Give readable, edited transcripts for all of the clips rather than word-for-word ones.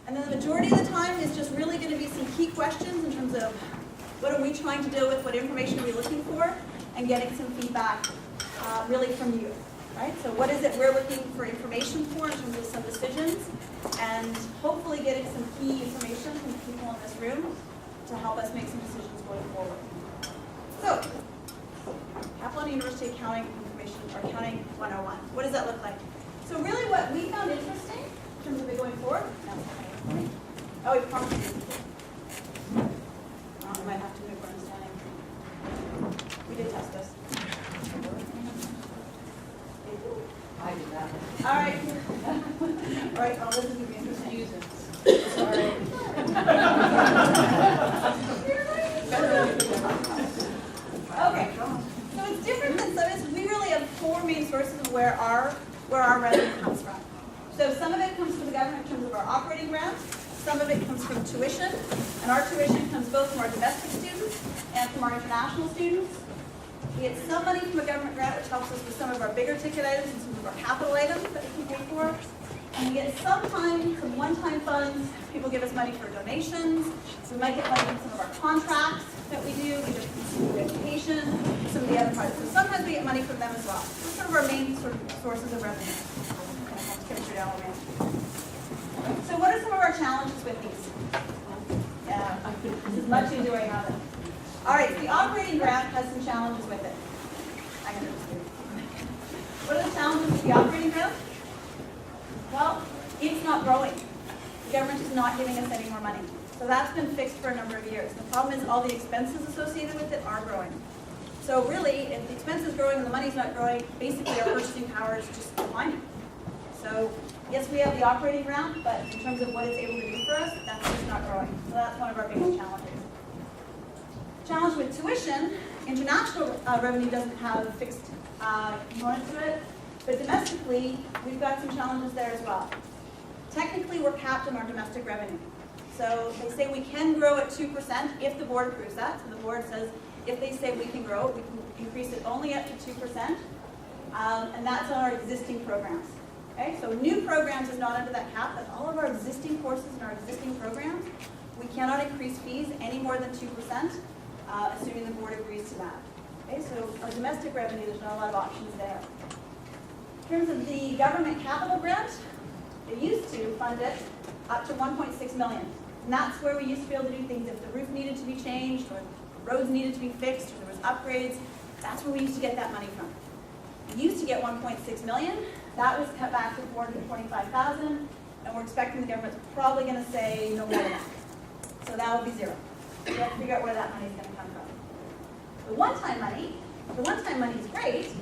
And then the majority of the time is just really going to be some key questions in terms of what are we trying to deal with, what information are we looking for, and getting some feedback really from you, right? So what is it we're looking for information for in terms of some decisions, and hopefully getting some key information from the people in this room to help us make some decisions going forward. So, Capilano University Accounting Information, or Accounting 101. What does that look like? So really what we found interesting in terms of it going forward, oh, we promised you. I might have to move where I'm standing. We did test this. I did that. All right. All right, well, this is going to be interesting. Use it. Sorry. Okay, so it's different than some. We really have four main sources of where our revenue comes from. So some of it comes from the government in terms of our operating grants. Some of it comes from tuition, and our tuition comes both from our domestic students and from our international students. We get some money from a government grant, which helps us with some of our bigger ticket items and some of our capital items that we can pay for. And we get sometimes some one-time funds. People give us money for donations. So we might get money from some of our contracts that we do. We just do education, some of the other parts. So sometimes we get money from them as well. Those are some of our main sort of sources of revenue. So what are some of our challenges with these? Yeah, as much as do I have it. All right, so the operating grant has some challenges with it. What are the challenges with the operating grant? Well, it's not growing. The government is not giving us any more money. So that's been fixed for a number of years. The problem is all the expenses associated with it are growing. So really, if the expense is growing and the money's not growing, basically our purchasing power is just declining. So yes, we have the operating grant, but in terms of what it's able to do for us, that's just not growing. So that's one of our biggest challenges. Challenge with tuition, international revenue doesn't have a fixed component to it, but domestically, we've got some challenges there as well. Technically, we're capped on our domestic revenue. So they say we can grow at 2% if the board approves that. So the board says if they say we can grow, we can increase it only up to 2%, and that's on our existing programs. Okay, so new programs is not under that cap, but all of our existing courses and our existing programs, we cannot increase fees any more than 2%, assuming the board agrees to that. Okay, so our domestic revenue, there's not a lot of options there. In terms of the government capital grant, they used to fund it up to $1.6 million. And that's where we used to be able to do things. If the roof needed to be changed, or roads needed to be fixed, or there was upgrades, that's where we used to get that money from. We used to get $1.6 million. That was cut back to $425,000, and we're expecting the government's probably going to say no more than that. So that would be zero. We have to figure out where that money is going to come from. The one-time money is great,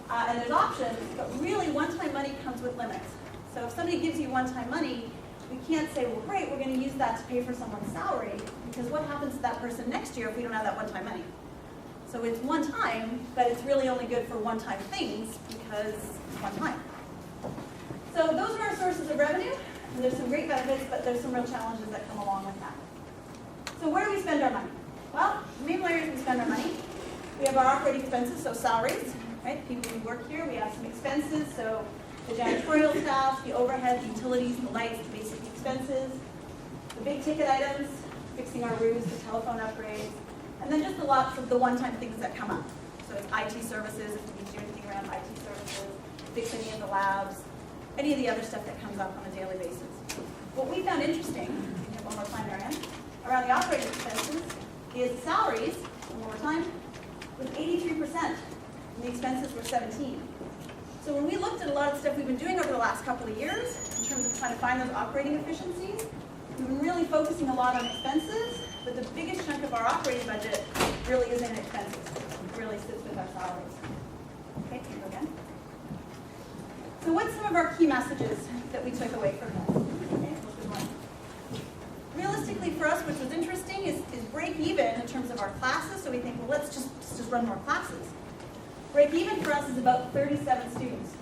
and there's options, but really one-time money comes with limits. So if somebody gives you one-time money, we can't say, well, great, we're going to use that to pay for someone's salary, because what happens to that person next year if we don't have that one-time money? So it's one time, but it's really only good for one-time things because it's one time. So those are our sources of revenue. And there's some great benefits, but there's some real challenges that come along with that. So where do we spend our money? Well, the main areas we spend our money. We have our operating expenses, so salaries, right? People who work here. We have some expenses, so the janitorial staff, the overhead, the utilities, the lights, the basic expenses, the big ticket items, fixing our roofs, the telephone upgrades, and then just lots of the one-time things that come up. So it's IT services, if we need to do anything around IT services, fix any of the labs, any of the other stuff that comes up on a daily basis. What we found interesting, we have one more time, Marianne, around the operating expenses is salaries, one more time, was 83%, and the expenses were 17%. So when we looked at a lot of the stuff we've been doing over the last couple of years, in terms of trying to find those operating efficiencies, we've been really focusing a lot on expenses, but the biggest chunk of our operating budget really is in expenses. It really sits with our salaries. Okay, can you go again? So what's some of our key messages that we took away from this? Okay, good one. Realistically for us, which was interesting, is break even in terms of our classes. So we think, well, let's just run more classes. Break even for us is about 37 students.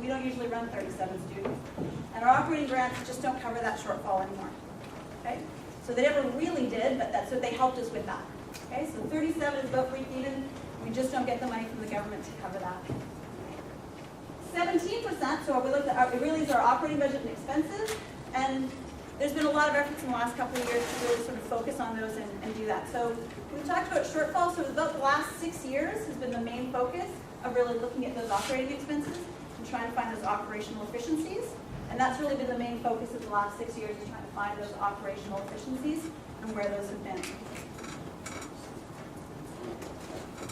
We don't usually run 37 students. And our operating grants just don't cover that shortfall anymore. Okay? So they never really did, but that's what they helped us with that. Okay? So 37 is about break even. We just don't get the money from the government to cover that. 17%, so we looked at, it really is our operating budget and expenses. And there's been a lot of efforts in the last couple of years to really sort of focus on those and do that. So we've talked about shortfalls. So about the last 6 years has been the main focus of really looking at those operating expenses and trying to find those operational efficiencies. And that's really been the main focus of the last 6 years, is trying to find those operational efficiencies and where those have been.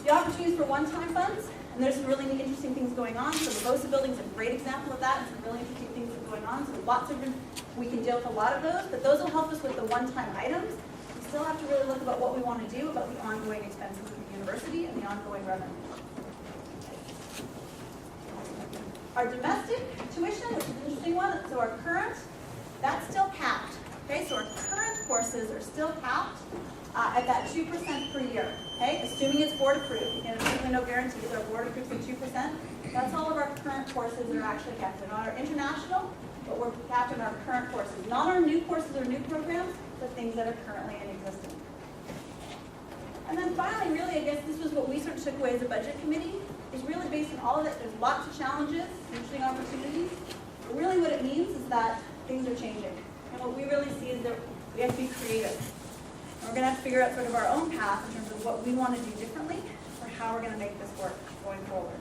The opportunities for one-time funds, and there's some really interesting things going on. So the BOSA building is a great example of that, and some really interesting things that are going on. So lots of different, we can deal with a lot of those, but those will help us with the one-time items. We still have to really look about what we want to do about the ongoing expenses of the university and the ongoing revenue. Our domestic tuition, which is an interesting one, so our current, that's still capped. Okay, so our current courses are still capped at that 2% per year. Okay, assuming it's board approved. Again, there's certainly no guarantees. Our board approved at 2%. That's all of our current courses that are actually capped. They're not our international, but we're capped in our current courses. Not our new courses or new programs, but things that are currently in existence. And then finally, really, I guess this was what we sort of took away as a budget committee, is really based on all of it. There's lots of challenges, interesting opportunities. But really what it means is that things are changing. And what we really see is that we have to be creative. And we're going to have to figure out sort of our own path in terms of what we want to do differently or how we're going to make this work going forward.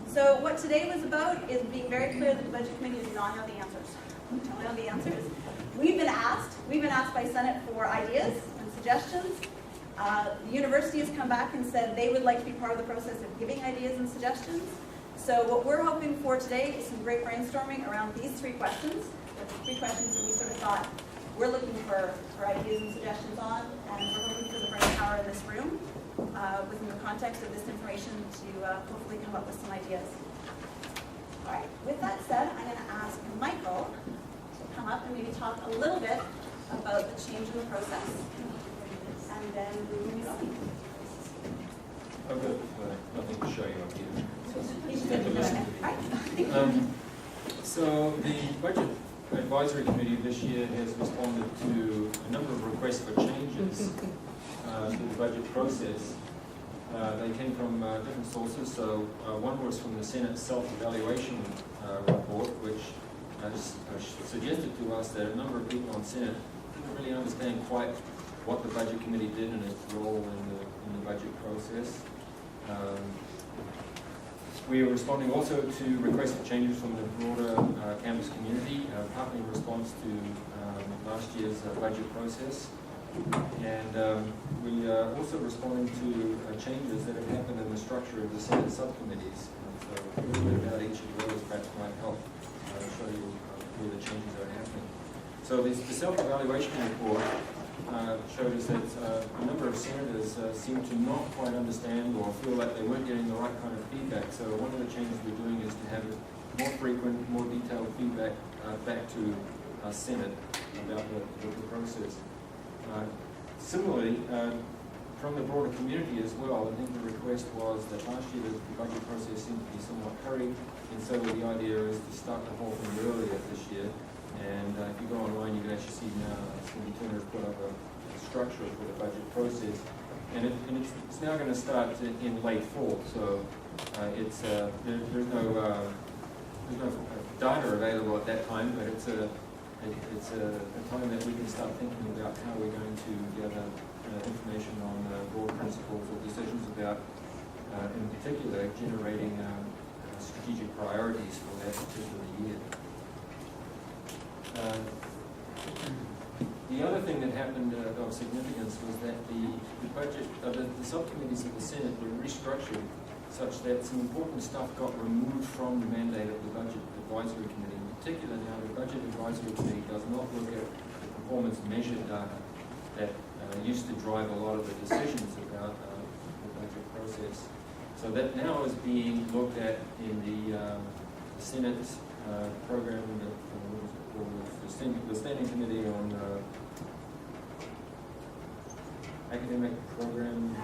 So what today was about is being very clear that the budget committee does not know the answers. We don't know the answers. We've been asked by Senate for ideas and suggestions. The university has come back and said they would like to be part of the process of giving ideas and suggestions. So what we're hoping for today is some great brainstorming around these 3 questions. The 3 questions that we sort of thought we're looking for ideas and suggestions on, and we're looking for the brain power in this room within the context of this information to hopefully come up with some ideas. All right, with that said, I'm going to ask Michael to come up and maybe talk a little bit about the change in the process. And then we will be going. I've got nothing to show you up here. You should take it. All right. So the Budget Advisory Committee this year has responded to a number of requests for changes to the budget process. They came from different sources. So one was from the Senate self-evaluation report, which suggested to us that a number of people on Senate didn't really understand quite what the Budget Committee did and its role in the budget process. We are responding also to requests for changes from the broader campus community, partly in response to last year's budget process. And we are also responding to changes that have happened in the structure of the Senate subcommittees. So a little bit about each of those perhaps might help show you where the changes are happening. So the self-evaluation report showed us that a number of senators seem to not quite understand or feel like they weren't getting the right kind of feedback. So one of the changes we're doing is to have more frequent, more detailed feedback back to Senate about the process. Similarly, from the broader community as well, I think the request was that last year the budget process seemed to be somewhat hurried, and so the idea is to start the whole thing earlier this year. And if you go online, you can actually see now Cindy Turner has put up a structure for the budget process, and it's now going to start in late fall. So there's no data available at that time, but it's a time that we can start thinking about how we're going to gather information on broad principles or decisions about, in particular, generating strategic priorities for that particular year. The other thing that happened of significance was that the budget, the subcommittees of the Senate were restructured such that some important stuff got removed from the mandate of the Budget Advisory Committee. In particular now, the Budget Advisory Committee does not look at the performance measure data that used to drive a lot of the decisions about the budget process. So that now is being looked at in the Senate's program, the Standing Committee on Academic Program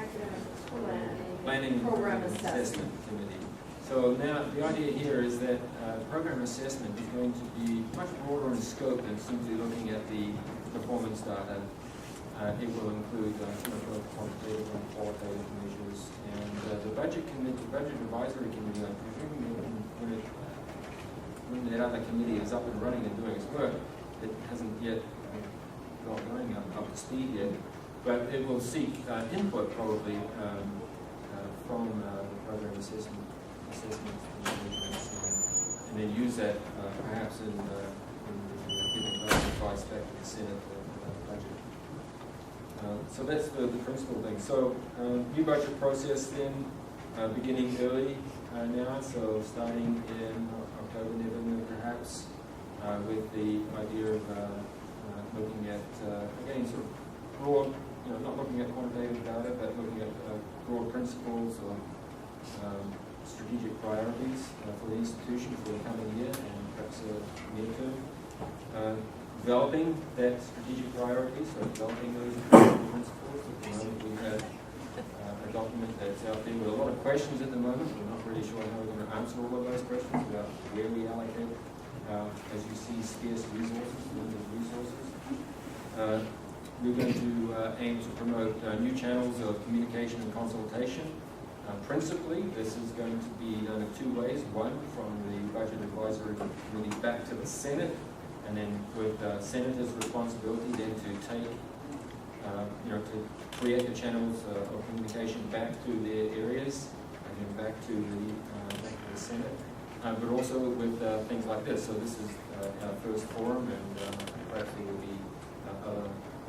Planning and Program Assessment Committee. So now the idea here is that program assessment is going to be much broader in scope than simply looking at the performance data. It will include both quantitative and qualitative measures. And the Budget Advisory Committee, I'm presuming when that other committee is up and running and doing its work, it hasn't yet got going up to speed yet, but it will seek input probably from program assessments and then use that perhaps in giving advice back to the Senate budget. So that's the principal thing. So new budget process then beginning early now, so starting in October, November perhaps, with the idea of looking at, again, sort of broad, not looking at quantitative data, but looking at broad principles or strategic priorities for the institution for the coming year and perhaps near term. Developing that strategic priority, so developing those principles. At the moment we have a document that's out there with a lot of questions at the moment. We're not really sure how we're going to answer all of those questions about where we allocate, as you see, scarce resources, limited resources. We're going to aim to promote new channels of communication and consultation. Principally, this is going to be done in two ways. One, from the Budget Advisory Committee back to the Senate, and then with Senators' responsibility then to take, to create the channels of communication back to their areas, and then back to the Senate, but also with things like this. So this is our first forum, and perhaps there will be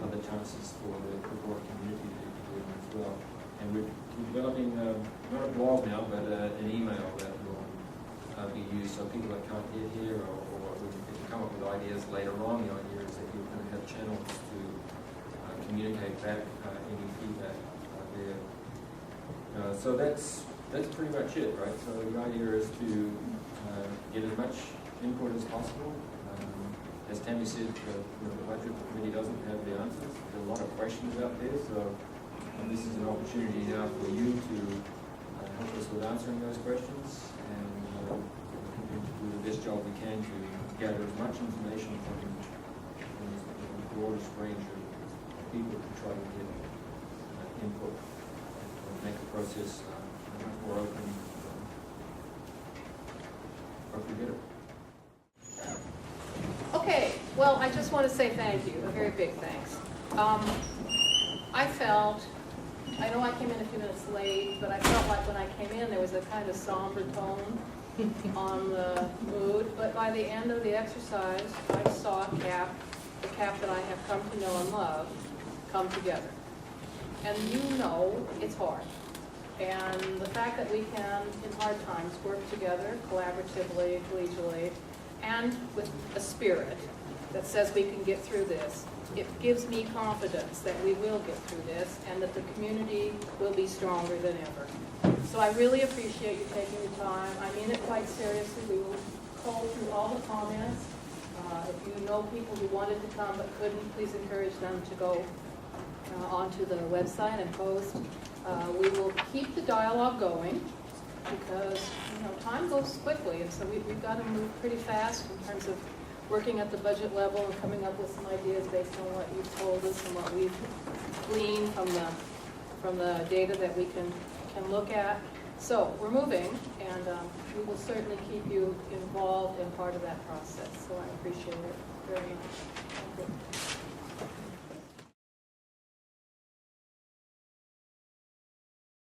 other chances for the broader community to do it as well. And we're developing not a blog now, but an email that will be used so people that can't get here or if you come up with ideas later on, the idea is that you're going to have channels to communicate back any feedback there. So that's pretty much it, right? So the idea is to get as much input as possible. As Tammy said, the Budget Committee doesn't have the answers. There are a lot of questions out there, so this is an opportunity now for you to help us with answering those questions, and we'll continue to do the best job we can to gather as much information from the broadest range of people to try to get input and make the process much more open. Hope you get it. Okay, well, I just want to say thank you, a very big thanks. I know I came in a few minutes late, but I felt like when I came in there was a kind of somber tone on the mood, but by the end of the exercise, I saw CAP, the CAP that I have come to know and love, come together. And it's hard. And the fact that we can, in hard times, work together collaboratively, collegially, and with a spirit that says we can get through this, it gives me confidence that we will get through this and that the community will be stronger than ever. So I really appreciate you taking the time. I mean it quite seriously. We will cull through all the comments. If you know people who wanted to come but couldn't, please encourage them to go onto the website and post. We will keep the dialogue going because time goes quickly, and so we've got to move pretty fast in terms of working at the budget level and coming up with some ideas based on what you've told us and what we've gleaned from the data that we can look at. So we're moving, and we will certainly keep you involved in part of that process. So I appreciate it very much. Thank you.